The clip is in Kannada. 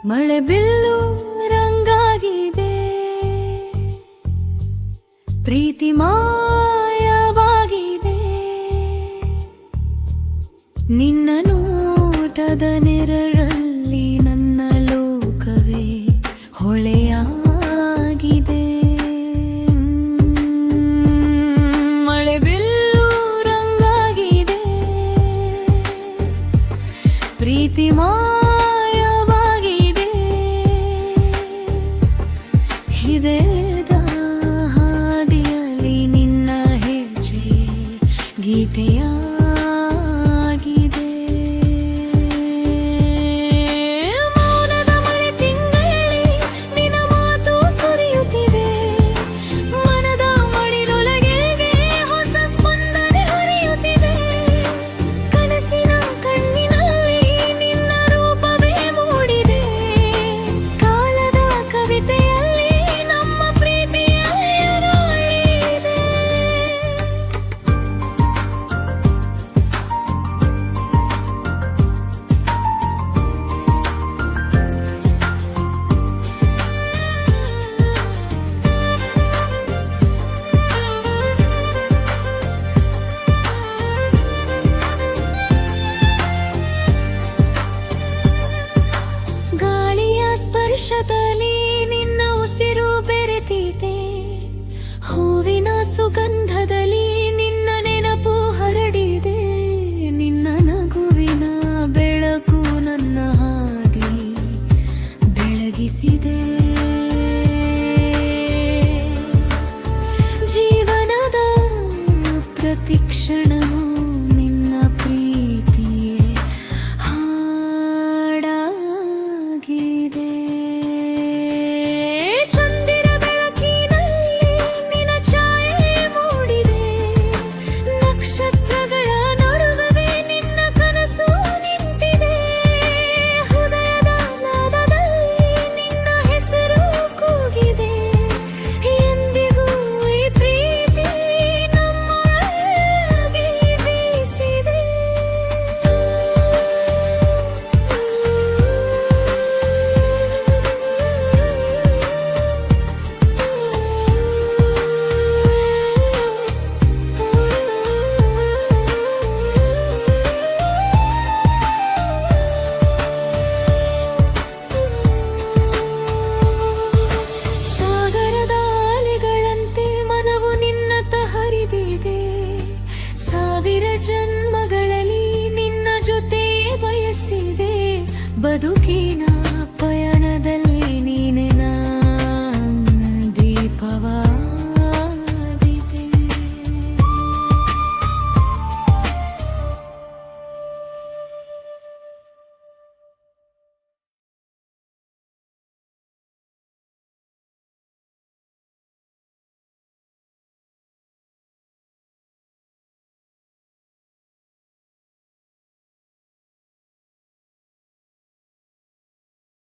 ಮಳೆ ಬಿಲ್ಲು ರಂಗಾಗಿದೆ, ಪ್ರೀತಿ ಮಾಯವಾಗಿದೆ. ನಿನ್ನ ನೋಟದ ನೆರಳಲ್ಲಿ ನನ್ನ ಲೋಕವೇ ಹೊಳೆಯಾಗಿದೆ. ಮಳೆ ಬಿಲ್ಲು ರಂಗಾಗಿದೆ, ಪ್ರೀತಿ ಮಾಯವಾಗಿದೆ. ಹೃದಯದ ಹಾದಿಯಲ್ಲಿ ನಿನ್ನ ಹೆಜ್ಜೆ ಗೀತೆಯಾಗಿದೆ. ಮೌನದ ಮಳೆ ತಿಂಗಳಲ್ಲಿ ನಿನ್ನ ಮಾತು ಸುರಿಯುತ್ತಿದೆ. ಮನದ ಮಡಿಲೊಳಗೆ ಹೊಸ ಸ್ಪಂದನೆ ಹರಿಯುತ್ತಿದೆ. ಕನಸಿನ ಕಣ್ಣಿನಲ್ಲಿ ನಿನ್ನ ರೂಪವೇ ಮೂಡಿದೆ. ಕಾಲದ ಕವಿತೆಯಲ್ಲಿ ನಮ್ಮ ಪ್ರೀತಿಯ ಅರಳಿದೆ. ಗಾಳಿಯ ಸ್ಪರ್ಶದಲ್ಲಿ ನಿನ್ನ ಉಸಿರು ಬೆರೆತಿದೆ. ಹೂವಿನ ಸುಗಂಧದಲ್ಲಿ ನಿನ್ನ ನೆನಪು ಹರಡಿದೆ. ನಿನ್ನ ನಗುವಿನ ಬೆಳಕು ನನ್ನ ಹಾದಿ ಬೆಳಗಿಸಿದೆ. ಜೀವನದ ಪ್ರತಿಕ್ಷಣವು ನಿನ್ನ ಪ್ರೀತಿಯೇ ಹಾಡಾಗಿದೆ. ಚಂದಿರ ಬೆಳಕಿನಲ್ಲಿ ನಿನ್ನ ಛಾಯೆ ಮೂಡಿದೆ. ನಕ್ಷತ್ರಗಳ ನಡುವೆ ನಿನ್ನ ಕನಸು ನಿಂತಿದೆ. ಹೃದಯದ ನಾದದಲ್ಲಿ ನಿನ್ನ ಹೆಸರು ಕೂಗಿದೆ. ಎಂದಿಗೂ ಈ ಪ್ರೀತಿ ನಮ್ಮೊಳಗೆ ಬೀಸಿದೆ. ಸಾಗರದ ಅಲೆಗಳಂತೆ ಮನವು ನಿನ್ನತ್ತ ಹರಿದಿದೆ. ಸಾವಿರ ಜನ್ಮಗಳಲ್ಲಿ ನಿನ್ನ ಜೊತೆ ಬಯಸಿದೆ. ಬದುಕಿನ